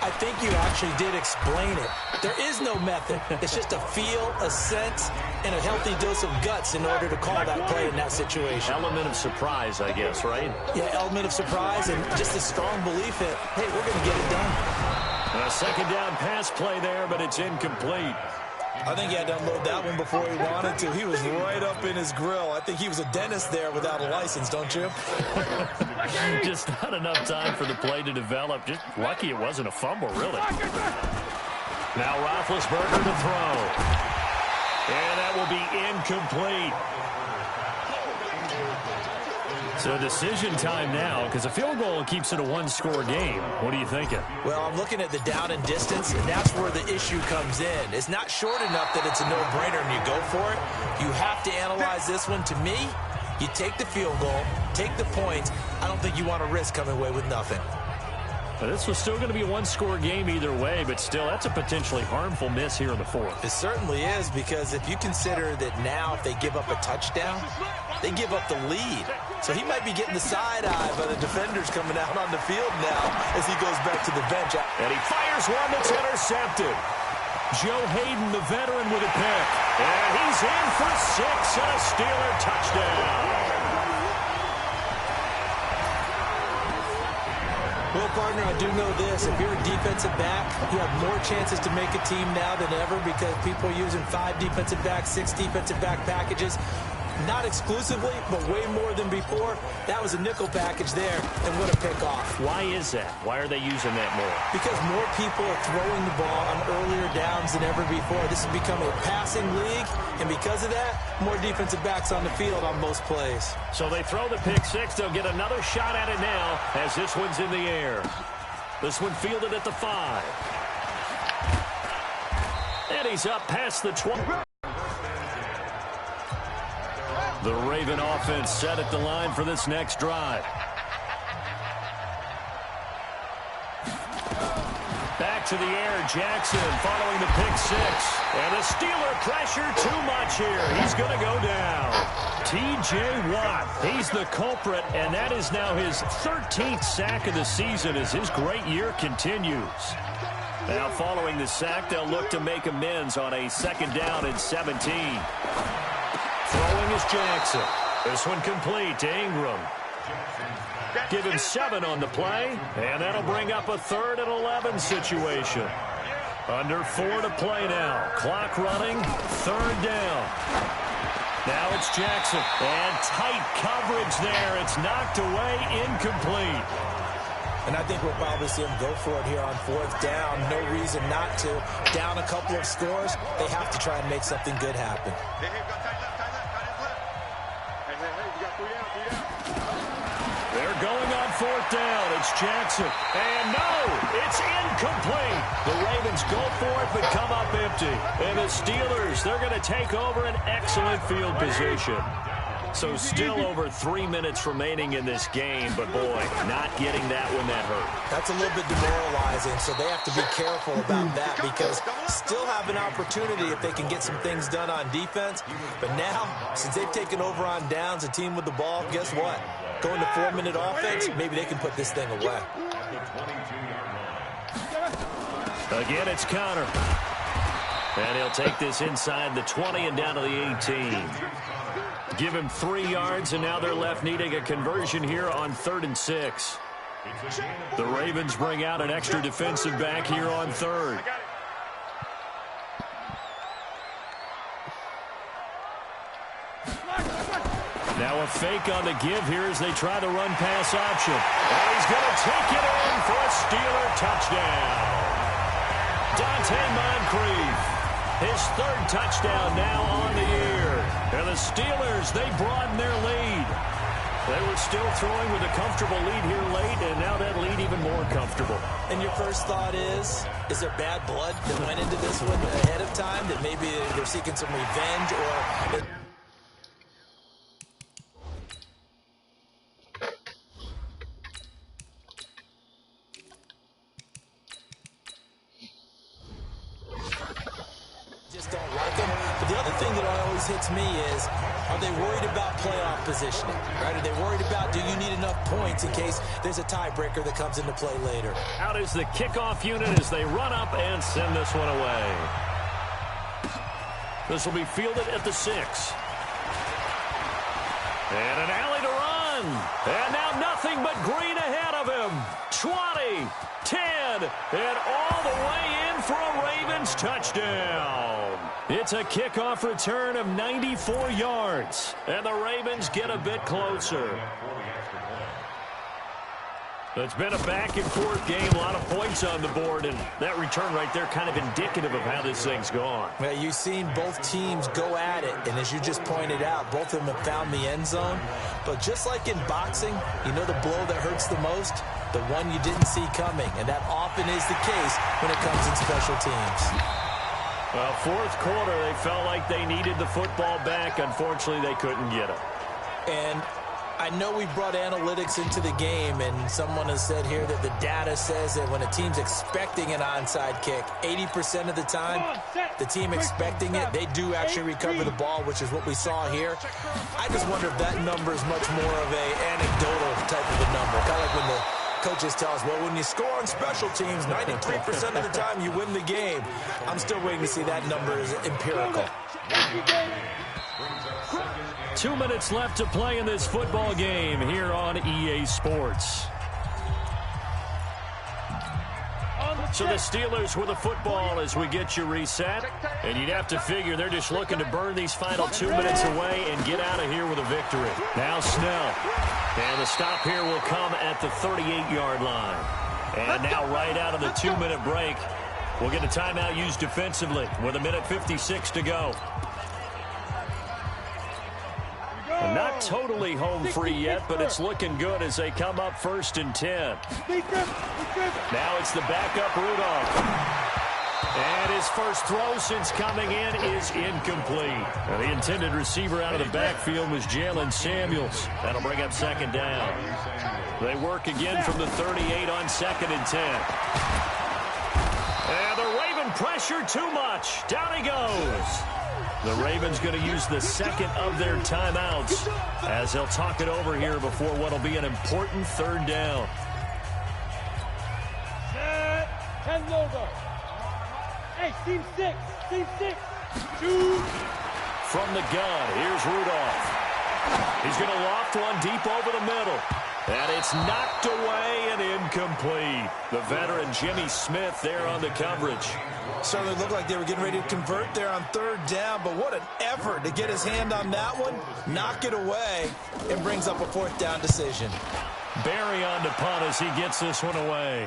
I think you actually did explain it. There is no method. It's just a feel, a sense, and a healthy dose of guts in order to call that play in that situation. Element of surprise, I guess, right? Yeah, element of surprise and just a strong belief that, hey, we're going to get it done. A 2nd down pass play there, but it's incomplete. I think he had to unload that one before he wanted to. He was right up in his grill. I think he was a dentist there without a license, don't you? Just not enough time for the play to develop. Just lucky it wasn't a fumble, really. Now Roethlisberger to throw. And that will be incomplete. So decision time now, because a field goal keeps it a one-score game. What are you thinking? Well, I'm looking at the down and distance, and that's where the issue comes in. It's not short enough that it's a no-brainer and you go for it. You have to analyze this one. To me, you take the field goal, take the points. I don't think you want to risk coming away with nothing. Well, this was still going to be a one-score game either way, but still, that's a potentially harmful miss here in the 4th. It certainly is, because if you consider that now if they give up a touchdown, they give up the lead. So he might be getting the side-eye by the defenders coming out on the field now as he goes back to the bench. And he fires one that's intercepted. Joe Hayden, the veteran, with a pick. And he's in for 6 and a Steeler touchdown. Well, partner, I do know this. If you're a defensive back, you have more chances to make a team now than ever because people are using 5 defensive backs, 6 defensive back packages. Not exclusively, but way more than before. That was a nickel package there, and what a pick off. Why is that? Why are they using that more? Because more people are throwing the ball on earlier downs than ever before. This has become a passing league, and because of that, more defensive backs on the field on most plays. So they throw the pick 6. They'll get another shot at it now as this one's in the air. This one fielded at the 5. And he's up past the 20. The Raven offense set at the line for this next drive. Back to the air, Jackson following the pick six. And the Steeler pressure too much here. He's going to go down. T.J. Watt, he's the culprit, and that is now his 13th sack of the season as his great year continues. Now following the sack, they'll look to make amends on a 2nd down and 17. Throwing is Jackson. This one complete to Ingram. Give him 7 on the play, and that'll bring up a 3rd and 11 situation. Under 4 to play now. Clock running, 3rd down. Now it's Jackson, and tight coverage there. It's knocked away, incomplete. And I think we'll probably see him go for it here on 4th down. No reason not to. Down a couple of scores, they have to try and make something good happen. Hey, got tight left, tight left, tight left. Hey, you got 3 down, 3 down. They're going on 4th down. It's Jackson. And no, it's incomplete. The Ravens go for it but come up empty. And the Steelers, they're going to take over an excellent field position. So still over 3 minutes remaining in this game, but boy, not getting that one that hurt. That's a little bit demoralizing, so they have to be careful about that because still have an opportunity if they can get some things done on defense. But now, since they've taken over on downs, a team with the ball, guess what? Going to 4-minute offense, maybe they can put this thing away. Again, it's Connor. And he'll take this inside the 20 and down to the 18. Give him 3 yards, and now they're left needing a conversion here on 3rd and 6. The Ravens bring out an extra defensive back here on 3rd. Now a fake on the give here as they try the run pass option. And he's going to take it in for a Steeler touchdown. Dante Moncrief. His 3rd touchdown now on the year. And the Steelers, they broaden their lead. They were still throwing with a comfortable lead here late, and now that lead even more comfortable. And your first thought is there bad blood that went into this one ahead of time, that maybe they're seeking some revenge or... don't like them. But the other thing that always hits me is, are they worried about playoff positioning? Right? Are they worried about, do you need enough points in case there's a tiebreaker that comes into play later? Out is the kickoff unit as they run up and send this one away. This will be fielded at the 6. And an alley to run. And now nothing but green ahead of him. 20, 10, and all the way in for a Ravens touchdown. It's a kickoff return of 94 yards. And the Ravens get a bit closer. It's been a back-and-forth game, a lot of points on the board, and that return right there kind of indicative of how this thing's gone. Well, you've seen both teams go at it, and as you just pointed out, both of them have found the end zone. But just like in boxing, you know the blow that hurts the most? The one you didn't see coming, and that often is the case when it comes in special teams. Well, 4th quarter, they felt like they needed the football back. Unfortunately, they couldn't get it. And I know we brought analytics into the game, and someone has said here that the data says that when a team's expecting an onside kick, 80% of the time, the team expecting it, they do actually recover the ball, which is what we saw here. I just wonder if that number is much more of an anecdotal type of a number. Kind of like when the coaches tell us, well, when you score on special teams, 93% of the time you win the game. I'm still waiting to see that number is empirical. 2 minutes left to play in this football game here on EA Sports. So the Steelers with the football as we get you reset. And you'd have to figure they're just looking to burn these final 2 minutes away and get out of here with a victory. Now Snell. And the stop here will come at the 38-yard line. And now right out of the 2-minute break, we'll get a timeout used defensively with 1:56 to go. And not totally home free yet, but it's looking good as they come up 1st and 10. Now it's the backup Rudolph. And his His first throw since coming in is incomplete. Now, the intended receiver out of the backfield was Jalen Samuels. That'll bring up second down. They work again from the 38 on 2nd and 10. And the Raven pressure too much. Down he goes. The Ravens going to use the second of their timeouts as they'll talk it over here before what will be an important 3rd down. Hand over. Hey, team 6. Team 6. Shoot. From the gun, here's Rudolph. He's going to loft one deep over the middle. And it's knocked away and incomplete. The veteran Jimmy Smith there on the coverage. Certainly looked like they were getting ready to convert there on 3rd down, but what an effort to get his hand on that one, knock it away, and brings up a 4th down decision. Barry on to punt as he gets this one away.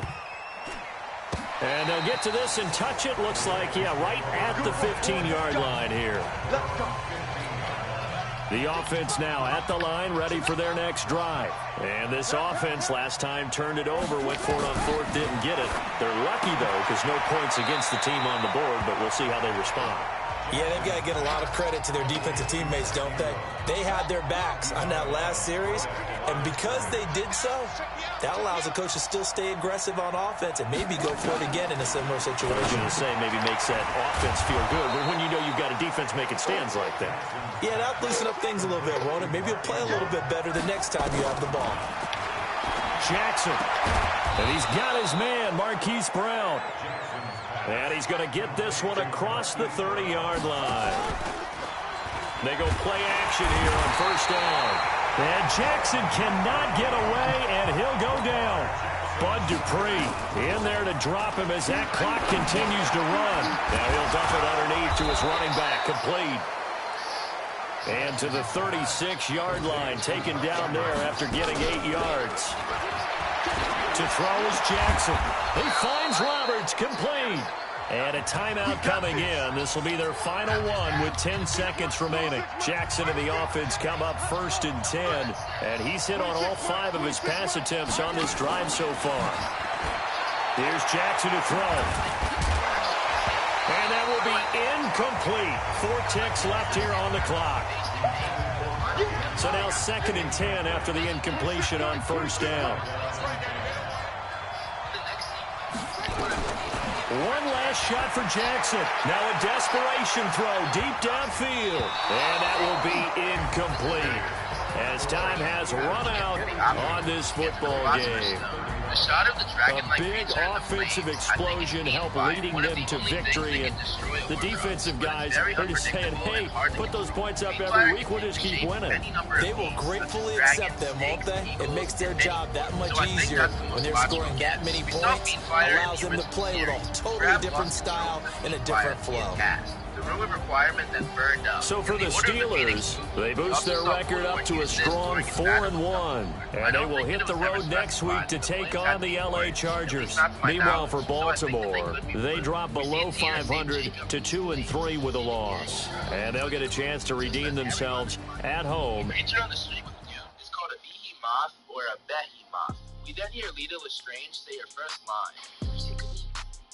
And they'll get to this and touch it. Looks like, yeah, right at the 15-yard line here. The offense now at the line, ready for their next drive. And this offense last time turned it over, went for it on 4th, didn't get it. They're lucky, though, because no points against the team on the board, but we'll see how they respond. Yeah, they've got to get a lot of credit to their defensive teammates, don't they? They had their backs on that last series, and because they did so, that allows the coach to still stay aggressive on offense and maybe go for it again in a similar situation. I was going to say maybe makes that offense feel good, but when you know you've got a defense making stands like that. Yeah, that'll loosen up things a little bit, won't it? Maybe you'll play a little bit better the next time you have the ball. Jackson, and he's got his man, Marquise Brown. And he's going to get this one across the 30-yard line. They go play action here on 1st down. And Jackson cannot get away, and he'll go down. Bud Dupree in there to drop him as that clock continues to run. Now he'll dump it underneath to his running back, complete. And to the 36-yard line, taken down there after getting 8 yards. To throw is Jackson. He finds Roberts, complete. And a timeout coming in. This will be their final one with 10 seconds remaining. Jackson and the offense come up 1st and 10. And he's hit on all 5 of his pass attempts on this drive so far. Here's Jackson to throw. And that will be incomplete. 4 ticks left here on the clock. So now 2nd and 10 after the incompletion on 1st down. One last shot for Jackson. Now a desperation throw deep downfield. And that will be incomplete as time has run out on this football game. A big offensive explosion helped leading them to victory. And the defensive guys are just saying, hey, put those points up every week. We'll just keep winning. They will gratefully accept them, won't they? It makes their job that much easier when they're scoring that many points. Allows them to play with a totally different style and a different flow. So for the Steelers, they boost their record up to a strong 4-1. And they will hit the road next week to take on the LA Chargers. Meanwhile, for Baltimore, they drop below 500 to 2-3 with a loss. And they'll get a chance to redeem themselves at home. Creature on the street with you is called a behemoth or a behemoth. We then hear Lita Lestrange say her first line.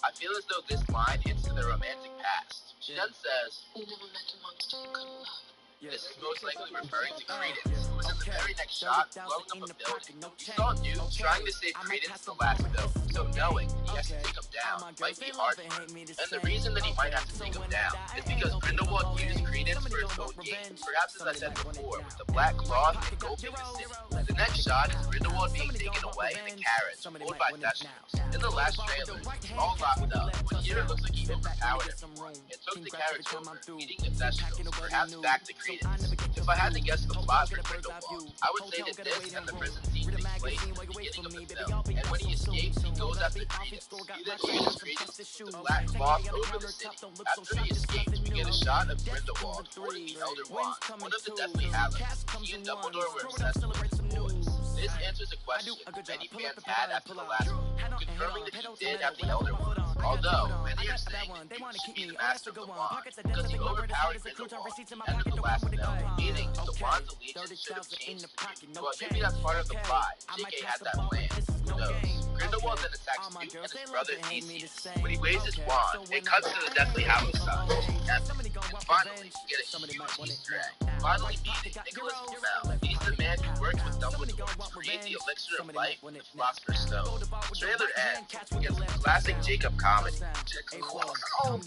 I feel as though this line hints to their romantic past. She then says, "You never met a monster you couldn't love." This is most likely referring to Credence, who was in the very next shot blowing up a building. You saw a dude trying to save Credence in the last building, so knowing that he has to take him down might be hard for him. And the reason that he might have to take him down is because Grindelwald used Credence for his own gain, perhaps as I said before, with the black cloth and gold being the city. The next shot is Grindelwald being taken away in the carriage, pulled by vegetables. In the last trailer, all locked up, but here it looks like he overpowered everyone. It took the carriage over, eating the vegetables, perhaps back to Credence. If I had to guess the plot for Grindelwald, I would say that this and the prison scene takes place in the beginning of the film, and when he escapes, he goes after Credence. He then uses Credence to shoot the black cloth over the city. After he escapes, we get a shot of Grindelwald holding the Elder Wand, one of the Deathly Hallows. He and Dumbledore were obsessed with his boys. This answers a question many fans had after the last one, confirming that he did have the Elder Wand. Although, many are saying that he should be the master of the wand, because he overpowered Grindelwald at the end of the last film, meaning the wand's allegiance should have changed. But maybe that's part of the plot. JK had that plan. Who knows? Grindelwald then attacks Newt and his brother Theseus. When he waves his wand, it cuts to the Deathly Hallows side. And finally, we get a huge Easter egg. Finally meeting Nicholas Flamel. He's the man who works with Dumbledore to create the elixir of life with the Philosopher's Stone. The trailer ends. We get some classic Jacob comedy. Check the quote. Oh, over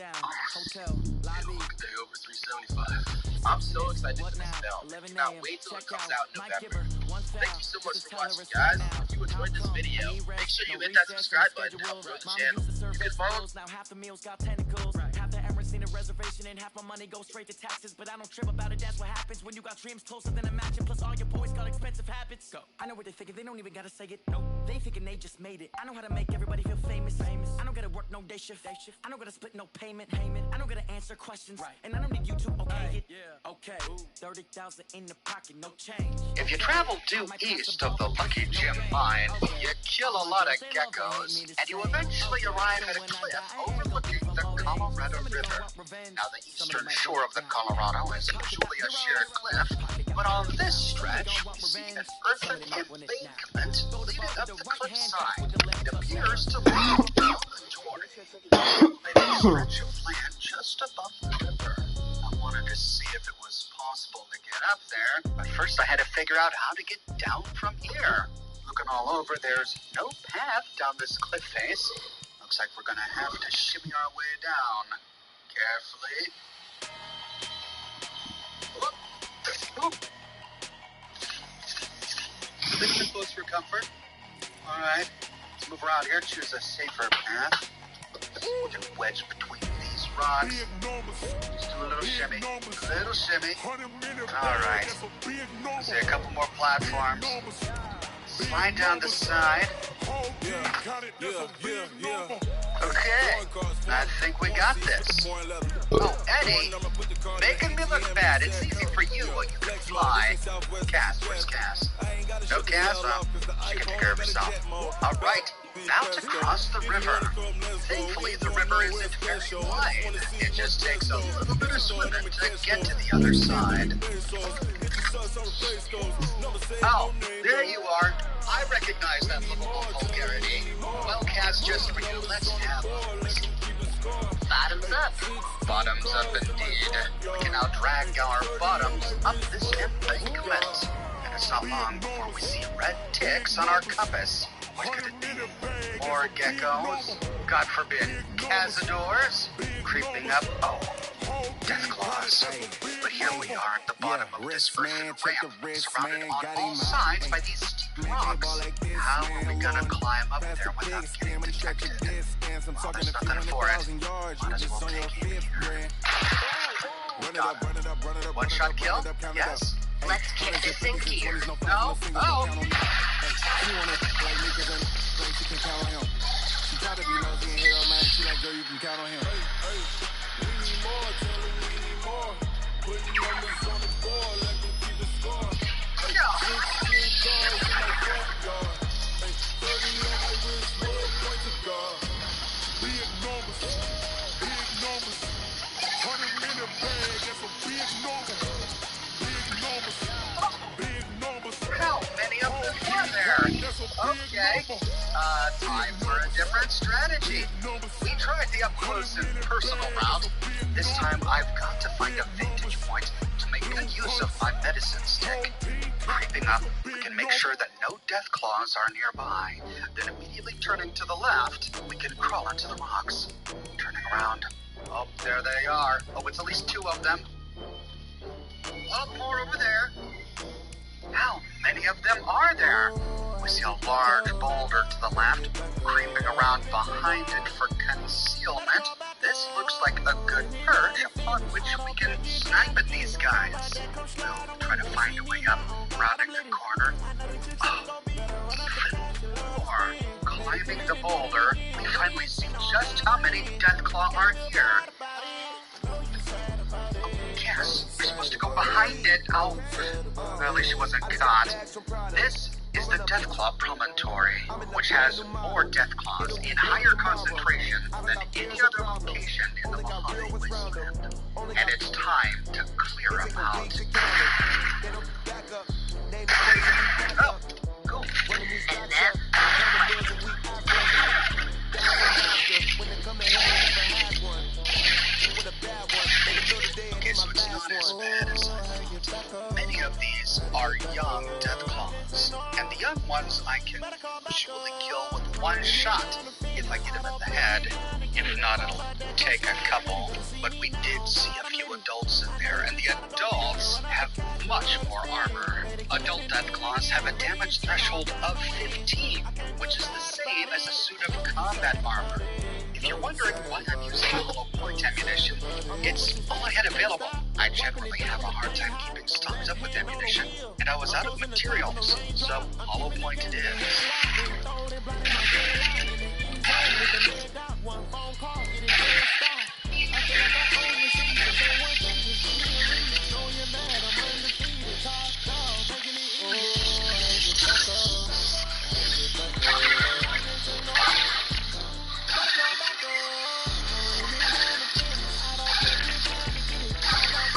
375. I'm so excited for this film. I cannot wait till it comes out in November. Thank you so much for watching, guys. If you enjoyed this video, make sure you hit that subscribe button to help grow the channel. You can follow. Seen a reservation and half my money goes straight to taxes, but I don't trip about it. That's what happens when you got dreams closer than a match, and plus all your boys got expensive habits. Go. I know what they thinking, they don't even gotta say it. Nope. They thinking they just made it. I know how to make everybody feel famous. I don't gotta work no day shift. I don't gotta split no payment. I don't gotta answer questions. Right. And I don't need you to okay it. Yeah. Okay. 30,000 in the pocket, no change. If you travel due east of the Lucky Gem mine, you kill a lot of geckos, and you eventually arrive at a cliff overlooking the Colorado River. Now, the eastern shore of the Colorado is usually a sheer cliff, but on this stretch, we see an earthen embankment leading up the cliffside. It appears to lead down toward a stretch of land just above the river. I wanted to see if it was possible to get up there, but first I had to figure out how to get down from here. Looking all over, there's no path down this cliff face. Looks like we're gonna have to shimmy our way down. Carefully. Whoop. A bit too close for comfort. Alright, let's move around here, choose a safer path. We can wedge between these rocks. Just do a little shimmy. Alright. See a couple more platforms. Slide down the side. Okay, I think we got this. Oh, Eddie, making me look bad. It's easy for you when you can fly. Cass, where's Cass? No Cass? She can take care of herself. Alright, now to cross the river. Thankfully, the river isn't very wide. It just takes a little bit of swimming to get to the other side. Oh, there you are. I recognize that lovable vulgarity. Well, Cass, just for you, let's have a listen. Bottoms up. Bottoms up indeed. We can now drag our bottoms up this embankment. And it's not long before we see red ticks on our compass. What could it be? More geckos? God forbid, cazadors? Creeping up? Oh, death claws. But here we are at the bottom of this earthen ramp, surrounded on all sides by these steep rocks. How are we gonna climb up there without getting detected? Well, there's nothing for it. Might as well take it here. Got it. One shot kill? Yes. Let's kick this in gear. No? Oh! How many of them are there? Okay, time for a different strategy. We tried the up-close and personal route. This time I've got to find a vantage point to make good use of my medicine stick. Creeping up, we can make sure that no death claws are nearby. Then immediately turning to the left, we can crawl onto the rocks. Turning around. Oh, there they are. Oh, it's at least two of them. Oh, more over there. How many of them are there? We see a large boulder to the left, creeping around behind it for concealment. This looks like a good perch upon which we can snipe at these guys. We'll try to find a way up, rounding the corner. Oh, even more. Climbing the boulder, we finally see just how many Deathclaw are here. Yes, we're supposed to go behind it. Oh, well, at least she wasn't caught. This is the Deathclaw Promontory, which has more Deathclaws in higher concentration than any other location in the Mojave Wasteland. And it's time to clear them out. Oh, cool. And then, of these are young Deathclaws, and the young ones I can usually kill with one shot if I get them in the head. If not, it'll take a couple, but we did see a few adults in there, and the adults have much more armor. Adult Deathclaws have a damage threshold of 15, which is the same as a suit of combat armor. If you're wondering why I'm using hollow point ammunition, it's all I had available. I generally have a hard time keeping stocked up with ammunition, and I was out of materials, so hollow point it is.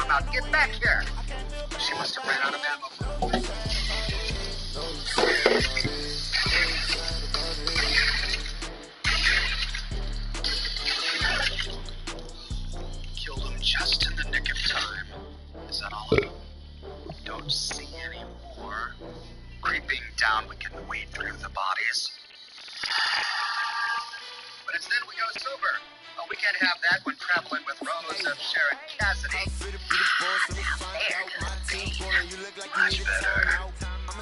Now get back here! She must have ran out of ammo. Killed him just in the nick of time. Is that all of them? Don't see any more. Creeping down, we can wade through the bodies. But instead we go sober. Oh, we can't have that when traveling with Rose of Sharon Cassidy. Much better.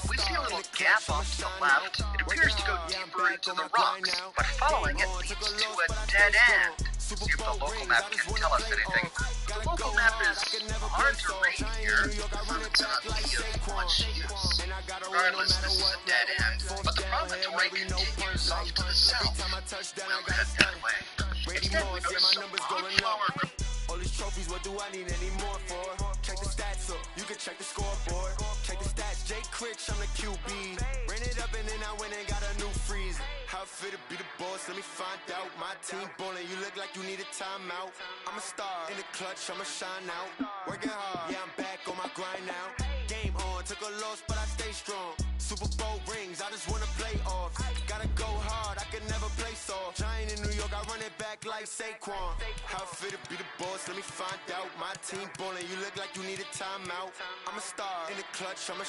We see a little gap off to the left. It appears to go deeper into the rocks, but following it leads to a dead end. See if the local map can tell us anything. The local map is hard to read here, so it's not be of much use. Regardless, this is a dead end, but the promontory continues off to the south. We'll head that way. Instead, we notice some wildflower. All these trophies, what do I need any more for? Check the stats up, you can check the scoreboard. Check the stats, Jay Critch, I'm the QB. Ran it up and then I went and got a new freeze. How fit to be the boss, let me find out. My team ballin', you look like you need a timeout. I'm a star, in the clutch, I'ma shine out. Working hard, yeah, I'm back on my grind now. Game on, took a loss, but I stay strong. Super Bowl rings, I just wanna play off. Gotta go hard, I can never play soft. Giant in New York, I run it back like Saquon. How fit to be the boss, let me find out. My team ballin', you look like you need a timeout. I'm a star, in the clutch, I'ma